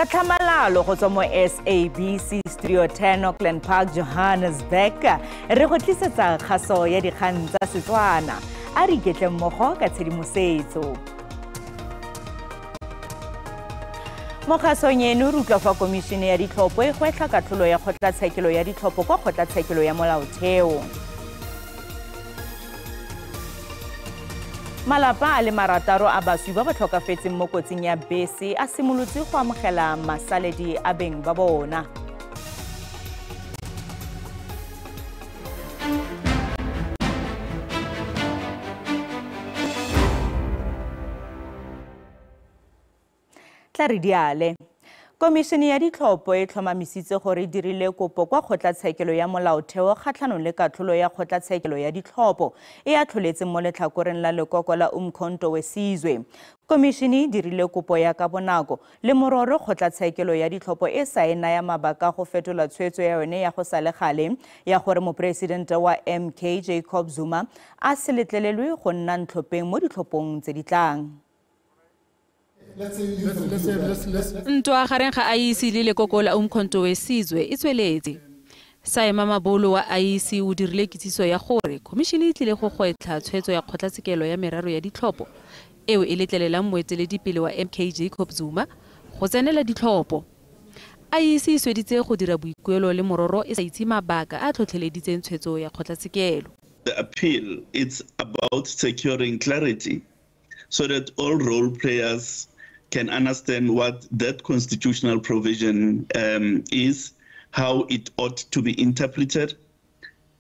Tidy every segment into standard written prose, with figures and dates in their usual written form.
Ka tlhamalalo go tswa mo SABC Studio 10 Auckland Park, Johannesburg, re go tlisetsa kgaso ya dikgang tsa Setswana. A re iketle mmogo ka tshedimosetso. Mo kgasong eno re utlwa fa Komišene ya Ditlhopho e gwetlha katlholo ya kgotlatshekelo ya ditlhopho kwa kgotlatshekelo ya Molaotheo. Malapa a le marataro a baswi ba ba tlhokafetseng mo kotsing ya bese a simolotse go amogela masaledi a beng ba bona. Tla re diale. Komišene ya Ditlhopho e tlhomamisitse gore e dirile kopo kwa kgotlatshekelo ya Molaotheo kgatlhanong le katlholo ya kgotlatshekelo ya ditlhopho e a tlholetseng mo letlhakoreng la lekoko la Umkhonto we Sizwe. Komišene e dirile kopo ya ka bonako le mororo kgotlatshekelo ya ditlhopho e sa e naya mabaka go fetola tshwetso ya yone ya go sa le gale ya gore moporesidente wa MK Jacob Zuma a se letlelelwe go nna ntlhopheng mo ditlhophong tse di tlang. Ntwa gareng ga IEC le lekoko la Umkhonto we Sizwe e tsweletse. Saema Mabolo wa IEC o dirile kitsiso ya gore komišene e tlile go gwetlha tshwetso ya kgotlatshekelo ya merero ya ditlhopho eo e letlelelang moeteledipele wa MK Jacob Zuma go tsenela ditlhopho. IEC e sweditse go dira boikuelo le mororo e sa itse mabaka a tlhotlheleditseng tshwetso ya kgotlatshekelo. The appeal, it's about securing clarity so that all role players can understand what that constitutional provision is, how it ought to be interpreted,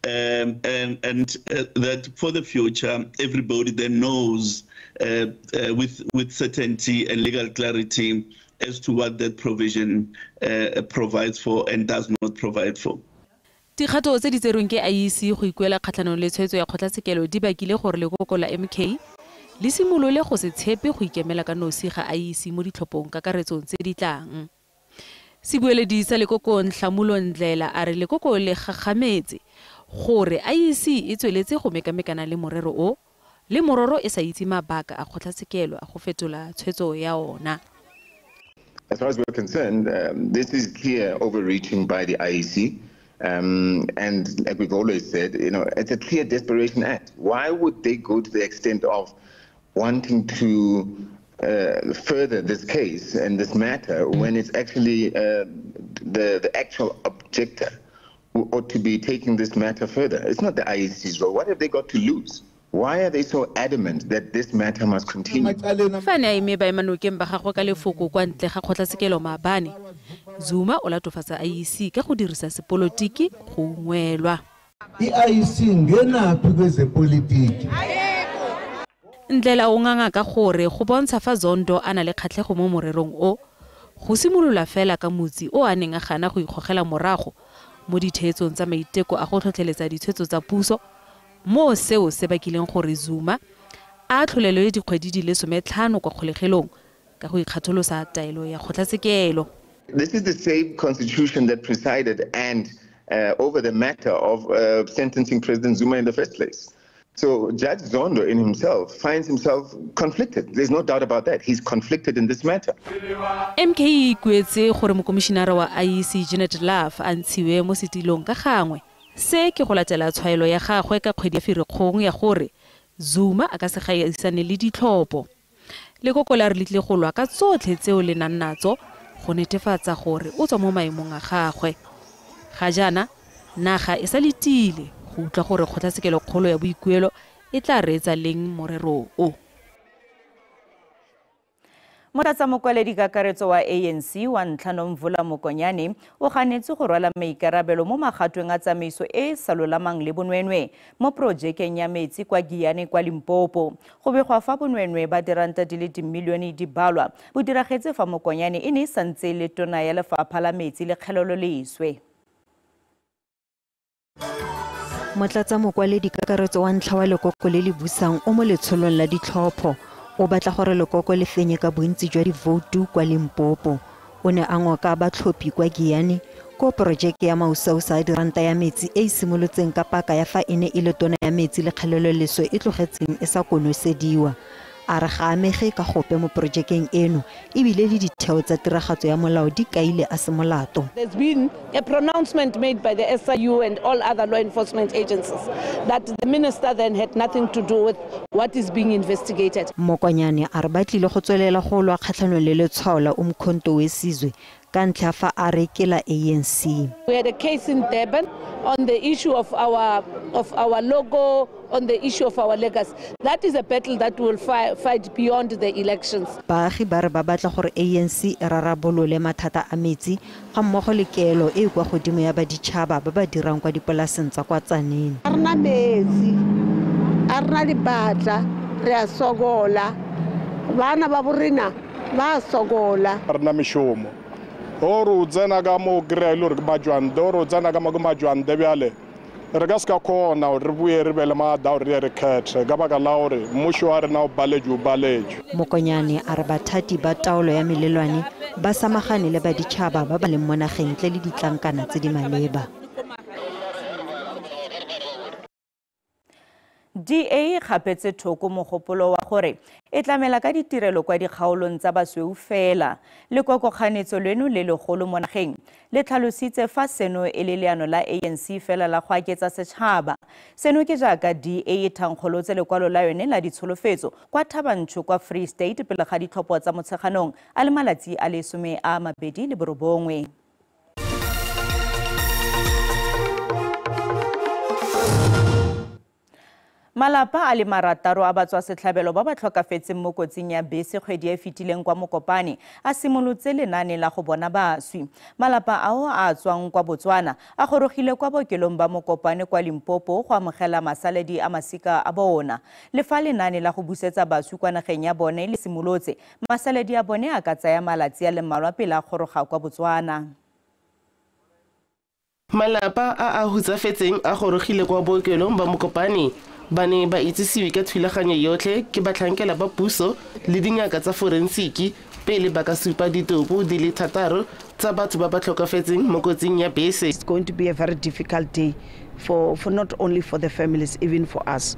and that for the future, everybody then knows with certainty and legal clarity as to what that provision provides for and does not provide for. Dikgato tse di tserweng ke IEC go ikuela kgatlhanong le tshwetso ya kgotlatshekelo di bakile gore lekoko la MK le simolole go se tshepe go ikemela ka nosi ga IEC mo ditlhophong ka karetsong tse di tlang. Sebueledi sa lekoko Nhlamulo Ndlela a re lekoko le gagametse gore IEC e tsweletse go mekamekana le morero o le mororo e sa itse mabaka a kgotlatshekelo a go fetola tshwetso ya ona. As far as we're concerned, this is clear overreaching by the IEC. And like we've always said, it's a clear desperation act. Why would they go to the extent of wanting to further this case and this matter when it's actually the actual objector who ought to be taking this matter further? It's not the IEC's role. What have they got to lose? Why are they so adamant that this matter must continue? Fane a ime ba emanokeng ba gagwe ka lefoko kwa ntle ga kgotlatshekelo maabane. Zuma o latofatsa IEC ka go dirisa sepolotiki go ungwelwa. IEC ngenaphi kwezepolitiki? Ndlela o nganga ka gore go bontsha fa Zondo a na le kgatlhego mo morerong o go simolola fela ka motsi o a neng a gana go ikgogela morago mo ditheetsong tsa maiteko a go tlhotlheletsa ditshwetso tsa puso mo seo se bakileng gore Zuma a tlholelwe dikgwedi di le 15 kwa kgolegelong ka go ikgatholosa taelo ya kgotlatshekelo. This is the same constitution that presided over the matter of sentencing President Zuma in the first place. So Judge Zondo in himself finds himself conflicted. There's no doubt about that. He's conflicted in this matter. MK kwetse gore mokomishinara wa IEC Janet Love a ntshiwe mo setilong ka gangwe. Se ke go latela tshwaelo ya gagwe ka kgwedi ya Firikgong ya gore Zuma a ka se gaisane le ditlhopho. Lekoko la re litle go lwa ka tsotlhe tseo le nannatso go netefatsa gore o tswa mo maemong a gagwe. Ga jana naga e sa letile go utlwa gore kgotlatshekelo kgolo ya boikuelo e tla reetsa leng morero o. Motlhatsamokwaledi kakaretso wa ANC wa Ntlhano Mvula Mokonyane o ganetse go rwala maikarabelo mo magatong a tsamaiso e sa lolamang le bonwenwe mo projekeng ya metsi kwa Giyane kwa Limpopo. Go begwa fa bonwenwe ba diranta di le dimilione di balwa bo diragetse fa Mokonyane e ne santse le tona ya lefapha la metsi le kgelelo leswe. Motlatsamokwaledi kakaretso wa ntlha wa lekoko le le busang o mo letsholong la ditlhopho o batla gore lekoko le fenye ka bontsi jwa divoutu kwa Limpopo. O ne a ngoka batlhophi kwa Giyane ko projeke ya mausausa a diranta ya metsi e simolotseng ka paka ya fa ene e le tona ya metsi le kgelelo leswe e tlogetseng e sa konosediwa. a re ga amege ka gope mo projekeng eno ebile le ditheo tsa tiragatso ya molao di kaile a se molato. There's been a pronouncement made by the SIU and all other law enforcement agencies that the minister then had nothing to do with what is being investigated. Mokonyane a re ba tlile go tswelela go lwa kgatlhanong le letshwao la Umkhonto we Sizwe ka ntlha fa a rekela ANC. We had a case in Durban on the issue of our logo, on the issue of our legacy. That is a battle that will fight beyond the elections. Baagi ba re ba batla gore ANC e rarabolole mathata a metsi ga mmogo le kelo e kwa godimo ya baditšhaba ba ba dirang kwa dipolaseng tsa kwa Tzaneen. A rena metsi, a rena dibatla, re a sokola. Bana ba borena ba sokola. A rena mishomo. Oro tsena ka mo kry-a le gore ke majwande, oro tsena ka mo ke majwande bjale re ka se ka kgona gore re bue re be le maada gore re kgethe ka baka la gore mmušo wa rena o baletswe. Mokonyane a re bathati ba taolo ya melelwane ba samagane le baditšhaba ba ba leng mo nageng ntle le ditlankana tse di maleba. DA gapetse thoko mogopolo wa gore e tlamela ka ditirelo kwa dikgaolong tsa basweu fela. Lekokokganetso leno le legolo mo nageng le tlhalositse fa seno e le leano la ANC fela la go aketsa setšhaba. Seno ke jaaka DA e thankgolotse lekwalo la yone la ditsholofetso kwa Thabanchu kwa Free State pele ga ditlhopho tsa motsheganong a le malatsi a le 29. Malapa a le marataro a batswa setlhabelo ba ba tlhokafetseng mo kotsing ya bese kgwedi e fetileng kwa Mokopane a simolotse lenaane la go bona baswi. Malapa ao a tswang kwa Botswana a gorogile kwa bookelong ba Mokopane kwa Limpopo go amogela masaledi a masika a bona. Le fa lenaane la go busetsa baswi kwa nageng ya bone le simolotse, masaledi a bone a ka tsaya malatsi a le mmalwa pele a goroga kwa Botswana. Malapa a hutsafetseng a gorogile kwa bookelong ba Mokopane ba ne ba itsisiwe ka thulaganyo yotlhe ke batlhankela ba puso le dingaka tsa forensiki pele ba ka supa ditopo di le 6 tsa batho ba ba tlhokafetseng mo kotsing ya bese. It's going to be a very difficult day for not only for the families, even for us,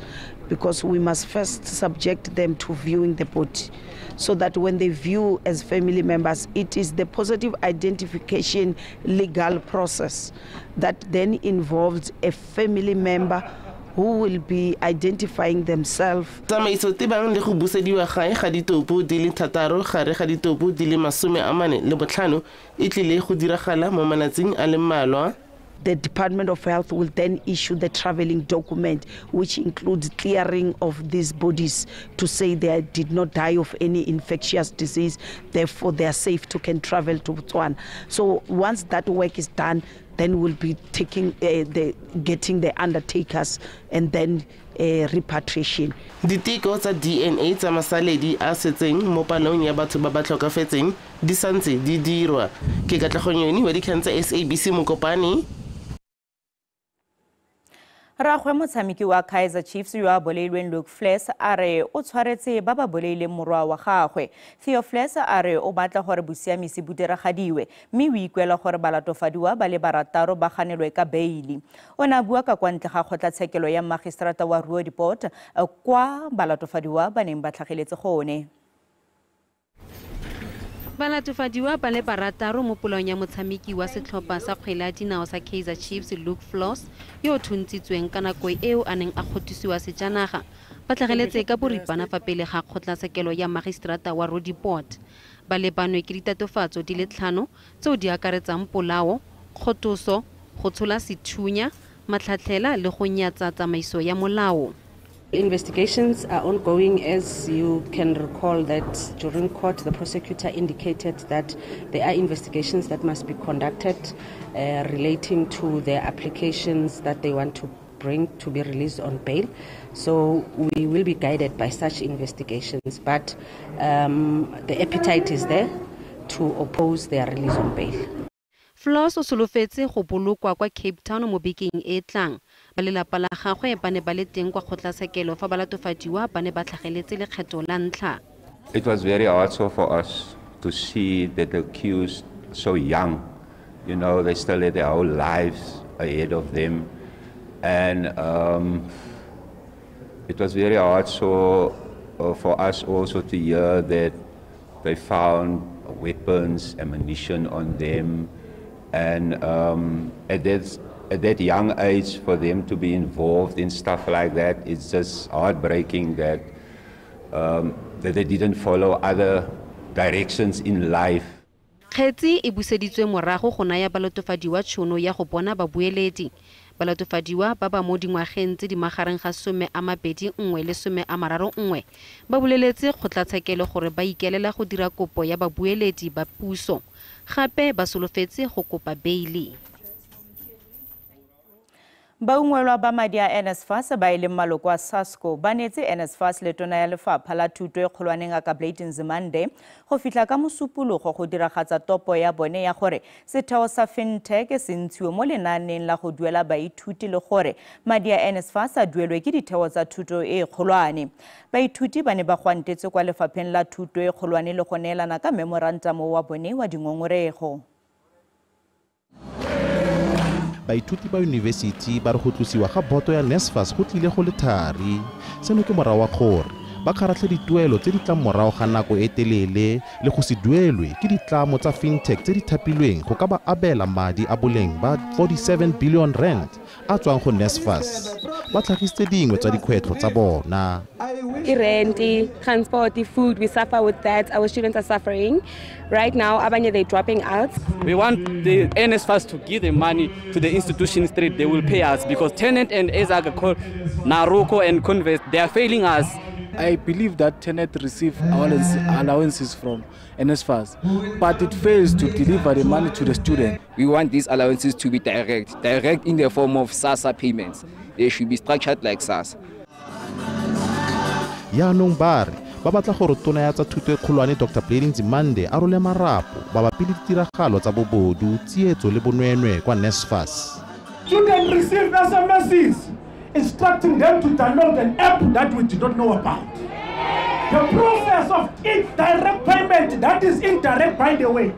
because we must first subject them to viewing the body, so that when they view as family members, it is the positive identification legal process that then involves a family member who will be identifying themselves. Tsamaiso tebang le go busediwa gae ga ditopo di le 6 gare ga ditopo di le 45 e tlile go diragala mo malatsing a le mmalwa. The Department of Health will then issue the traveling document, which includes clearing of these bodies to say they did not die of any infectious disease, therefore they are safe to can travel to Botswana. So once that work is done, then we'll be taking getting the undertakers and then repatriation. Diteko tsa DNA tsa masaledi a setseng mo palong ya batho ba ba tlhokafetseng di santse di dirwa. Ke Katlagonyoni wa dikgang tsa SABC Mokopane. Ragwe motshameki wa Kaizer Chiefs yo a boleilweng Luke Fleurs a re o tshwaretse ba ba boleileng morwa wa gagwe. Theo Fleurs a re o batla gore bosiamisi bo diragadiwe mme o ikuela gore balatofadiwa ba le barataro ba ganelwe ka beili. O ne a bua ka kwa ntle ga kgotlatshekelo ya magistrata wa Roodepoort kwa balatofadiwa ba neng ba tlhageletse gone. Balatofadiwa ba le barataro mo polong ya motshameki wa setlhopha sa kgwele ya dinao sa Kaizer Chiefs Luke Fleurs yo thuntshitsweng ka nako eo a neng a kgothisiwa sejanaga ba tlhageletse ka boripana fa pele ga kgotlatshekelo ya magistrata wa Roodepoort. Ba lebanwe ke ditatofatso di le 5 tseo di akaretsang polao, kgothoso, go tshola sethunya, matlhatlhela le go nyatsa tsamaiso ya molao. Investigations are ongoing. As you can recall that during court the prosecutor indicated that there are investigations that must be conducted relating to their applications that they want to bring to be released on bail. So we will be guided by such investigations, but the appetite is there to oppose their release on bail. Fleurs o solofetse go bolokwa kwa Cape Town mo bekeng e tlang. Ba lelapa la gagwe ba ne ba le teng kwa kgotlatshekelo fa balatofadiwa ba ne ba tlhageletse lekgetho la ntlha. It was very hard for us to see that the accused so young, you know, they still had their whole lives ahead of them, and it was very hard. So for us also to hear that they found weapons, ammunition on them, and at that young age for them to be involved in stuff like that, it's just heartbreaking that they didn't follow other directions in life. Kgetsi e buseditswe morago go naya balatofadiwa tšhono ya go bona babueledi. Balatofadiwa ba ba mo dingwageng tse di magareng ga 21 le 31 ba boleletse kgotlatshekelo gore ba ikelela go dira kopo ya babueledi ba puso. Gape ba solofetse go kopa beili. Baungwelwa ba madi a NSFAS ba ile maloko a SASCO ba netse NSFAS letona ya lefapha la thuto e kgolwane Ngaka Blade Nzimande go fitla ka mosupologo go diragatsa topo ya bone ya gore setheo sa FinTech se ntshiwe mo lenaneng la go duela baithuti le gore madi a NSFAS a duelwe ke ditheo tsa thuto e kgolwane. Baithuti ba ne ba gwantetse kwa lefapheng la thuto e kgolwane le go neelana ka memorandum wa bone wa dingongorego. Baithuti ba university ba re go tlosiwa ga boto ya NSFAS go tlile go le thari. Seno ke morago wa gore ba kgaratlhe dituelo tse di tlang morago ga nako e telele le go se duelwe ke ditlamo tsa FinTech tse di thapilweng go ka ba abela madi a boleng ba 47 billion rand a tswang go NSFAS. Ba tlhagisitse dingwe tsa dikgwetlho tsa bona. Rent, transport, food, we suffer with that. Our students are suffering. Right now, abanye they're dropping out. We want the NSFAS to give the money to the institution straight. They will pay us because Tenet and Ezaga, Naruko and Converse, they are failing us. I believe that Tenet receive allowances from NSFAS, but it fails to deliver the money to the student. We want these allowances to be direct in the form of SASSA payments. They should be structured like SASSA. Yaanong bare ba batla gore tona ya tsa thuto e kgolwane Dr. Blade Nzimande a role marapo ba bapi le ditiragalo tsa bobodu tsietso le bonwenwe kwa NSFAS. Students receive SMSs instructing them to download an app that we did not know about. The process of indirect payment, that is indirect by the way,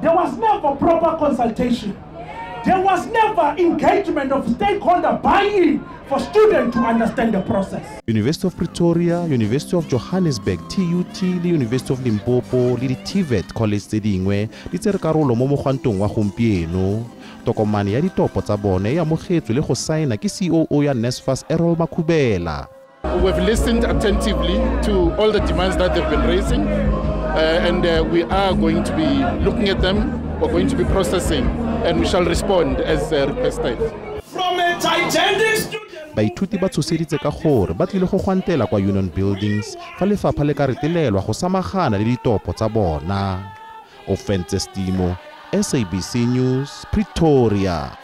there was never proper consultation. There was never engagement of stakeholder buy-in for students to understand the process. University of Pretoria, University of Johannesburg, TUT le University of Limpopo le TVET College tse dingwe di tsere karolo mo mogwantong wa gompieno. Tokomane ya ditopo tsa bone ya mogetswe le go saena ke COO ya NSFAS Errol Makhubela. We've listened attentively to all the demands that they've been raising, and we are going to be looking at them. We're going to be processing, and we shall respond as requested. From a Titanic student. Baithuti ba tsoseditse ka gore ba tlile go gwantela kwa Union Buildings fa lefapha le ka retelelwa go samagana le ditopo tsa bona. Offense Stimo, SABC News, Pretoria.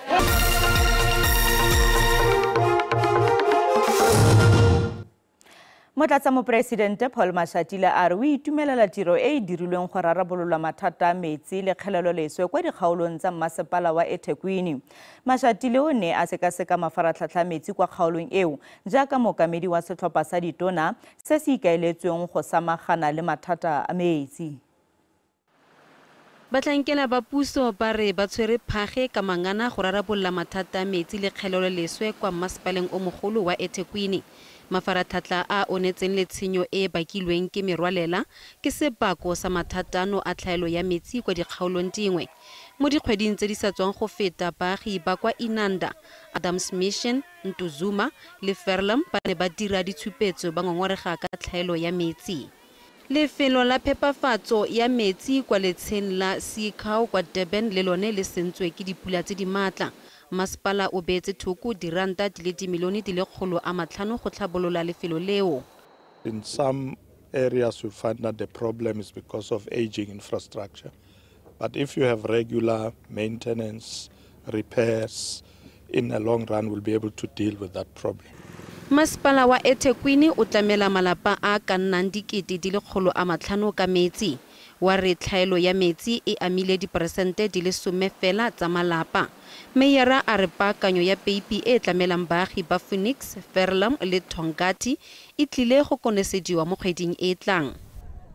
Motlatsa mopresidente Paul Mashatile a re o itumelela tiro e dirilweng go rarabolola mathata a metsi le kgelelo leswe kwa dikgaolong tsa mmasepala wa eThekwini. Mashatile o ne a sekaseka mafaratlhatlha metsi kwa kgaolong eo jaaka mokamedi wa setlhopha sa ditona se se ikaeletsweng go samagana le mathata a metsi. Batlankela ba puso ba re ba tshwere phage ka mangana go rarabolola mathata a metsi le kgelelo leswe kwa mmasepaleng o mogolo wa eThekwini. Mafaratlhatlha a onetseng le tshenyo e bakilweng ke merwalela ke sebako sa mathatano a tlhaelo ya metsi kwa dikgaolong dingwe. Mo dikgweding tse di sa tswang go feta baagi ba kwa Inanda, Adams Mission, Ntuzuma le Verlam ba ne ba dira ditshupetso ba ngongorega ka tlhaelo ya metsi. Lefelo la phepafatso ya metsi kwa letsheng la Seacow kwa Durban le lone le sentswe ke dipula tse di matla. Masepala o beetse thoko diranta di le dimilione di le 500 go tlhabolola lefelo leo. In some areas we find that the problem is because of aging infrastructure. But if you have regular maintenance, repairs, in the long run we'll be able to deal with that problem. Masepala wa eThekwini o tlamela malapa a ka nnang dikete di le 500 ka metsi. Wa re tlhaelo ya metsi e amile diperesente di le 10 fela tsa malapa. Meyara a re paakanyo ya peipi e tlamelang baagi ba Phoenix, Verlam le Tongati e tlile go konesediwa mo kgweding e tlang.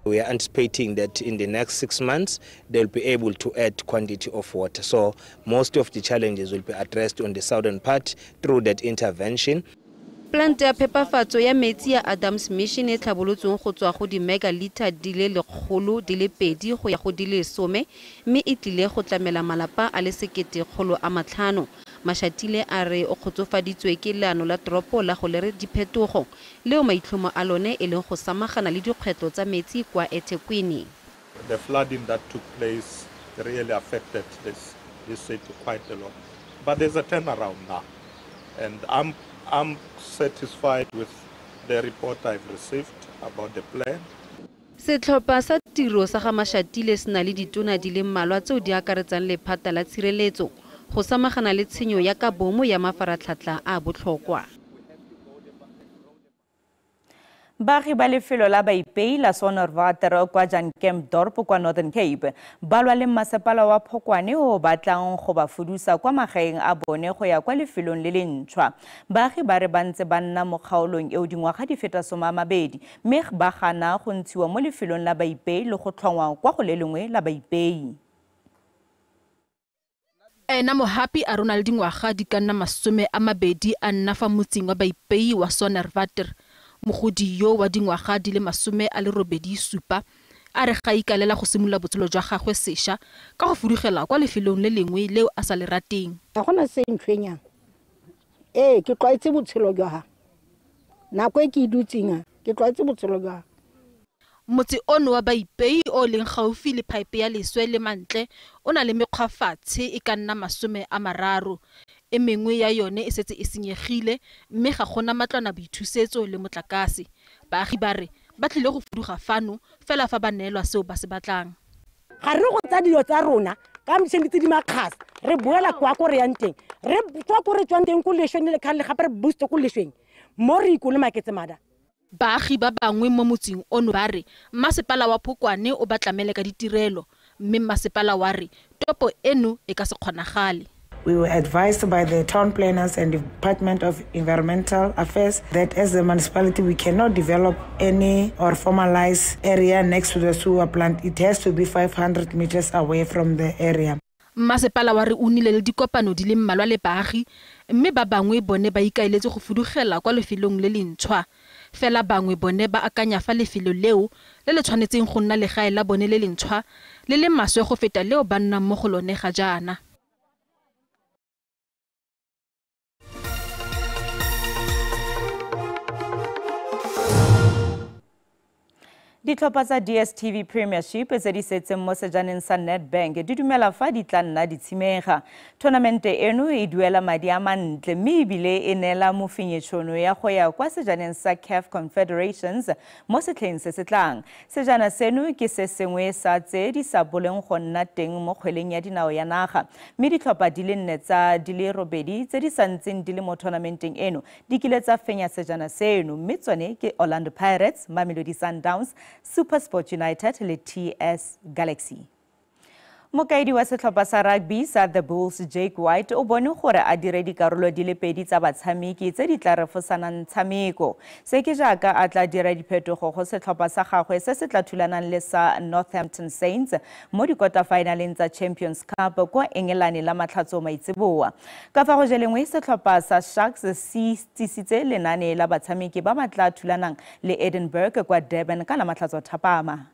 We are anticipating that in the next 6 months, they'll be able to add quantity of water. So most of the challenges will be addressed on the southern part through that intervention. Plant ya phepafatso ya metsi ya Adams Mission e tlhabolotsweng go tswa go di megaliter di le 100 di le 2 go ya go di le 10 mme e tlile go tlamela malapa a le 1,500. Mashatile a re o kgotsofaditswe ke leano la toropo la go lere diphetogo leo maitlhomo a lone e leng go samagana le dikgwetlho tsa metsi kwa eThekwini. The flooding that took place really affected this city quite a lot. But there's a turnaround now. And I'm satisfied with the report I've received about the plan. Setlhopha sa tiro sa ga Mashatile se na le ditona di le mmalwa tseo di akaretsang lephata la tshireletso go samagana le tshenyo ya ka bomo ya mafaratlhatlha a botlhokwa. Baagi ba lefelo la Baipei la Sonderwater kwa Jan Kempdorp kwa Northern Cape ba lwa le masepala wa Phokwane o batlang go ba fudusa kwa magaeng a bone go ya kwa lefelong le lentšhwa. Baagi ba re ba ntse ba nna mo kgaolong eo dingwaga di feta 20 mme ba gana go ntshiwa mo lefelong la Baipei le go tlhongwa kwa go le lengwe la Baipei. Ena Mohapi a rona le dingwaga di ka nna 20 a nna fa motseng wa Baipei wa Sonderwater. Mogodi yo wa dingwaga di le 87 a re ga ikalela go simolola botshelo jwa gagwe sesha ka go fudugela kwa lefelong le lengwe leo a sa le rateng. Ga gona se ntshwenyang ke tlwaetse botshelo jwa ga nako e ke idutseng ke tlwaetse botshelo jwa. Motse ono wa Baipei o leng gaufi le pipe ya leswe le mantle o na le mekgwafatshe e ka nna 30 e mengwe ya yone e setse e senyegile mme ga gona matlwana boithusetso le motlakase. Baagi ba re ba tlile go fuduga fano fela fa ba neelwa seo ba se batlang. Ga re go tsa dilo tsa rona ka mtšheng tse di makgasa re boela kwa go re yang teng re tswa go re tswang teng go leshweni le khale gape re boost go leshweni mo re ikole maketse mada. Baagi ba bangwe mo motseng ono ba re masepala wa Phokwane o batlamele ka ditirelo mme masepala wa re topo eno e ka se kgonagale. We were advised by the town planners and Department of Environmental Affairs that as a municipality we cannot develop any or formalize area next to the sewer plant. It has to be 500 meters away from the area. Masepala wa re unile le dikopano di le mmalwa le baagi mme ba bangwe bone ba ikaeletse go fudugela kwa lefelong le lentšhwa. Fela bangwe bone ba akanya fa lefelo leo le le tshwanetseng go nna legae la bone le lentšhwa le le maswe go feta leo ba nnang mo go lone ga jaana. Ditlhopha tsa DSTV Premiership tse di setseng mo sejaneng sa Nedbank di dumela fa di tla nna di tshimega. Tournamente eno e duela madi a mantle mme ebile e neela mofenyetšhono ya go ya kwa sejaneng sa CAF Confederations mo setlheng se se tlang. Sejana seno ke se sengwe sa tse di sa boleng go nna teng mo kgweleng ya dinao ya naga mme ditlhopha di le nne tsa di le robedi tse di santseng di le mo tournamenteng eno di kile tsa fenya sejana seno mme tsone ke Orlando Pirates, Mamelodi Sundowns, SuperSport United le TS Galaxy. Mokaedi wa setlhopha sa rugby sa The Bulls Jake White o bone gore a dire dikarolo di le 2 tsa batshameki tse di tla refosanang tshameko. Se ke jaaka a tla dira diphetogo go setlhopha sa gagwe se se tla thulanang le sa Northampton Saints mo di-quarterfinaleng tsa Champions Cup kwa Engelane la matlhatso maitseboa. Ka fa go jelengwe setlhopha sa Sharks se tsisitse lenane la batshameki ba ba tla thulanang le Edinburgh kwa Durban ka la matlhatso thapama.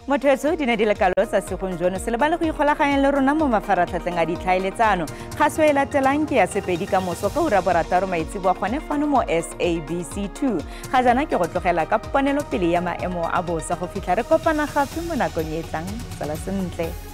Mothetso di ne di le kalo tsa segonjono se le ba le go ikgolaganya le rona mo mafaratlhatlheng a ditlhaeletsano. Kgaso e latelang ke ya sepedi ka moso ka ura borataro maitseboa gone fano mo SABC2. Ga jana ke go tlogela ka ponelopele ya maemo a bosa go fitlha re kopana gape mo nakong e tlang. Sala sentle.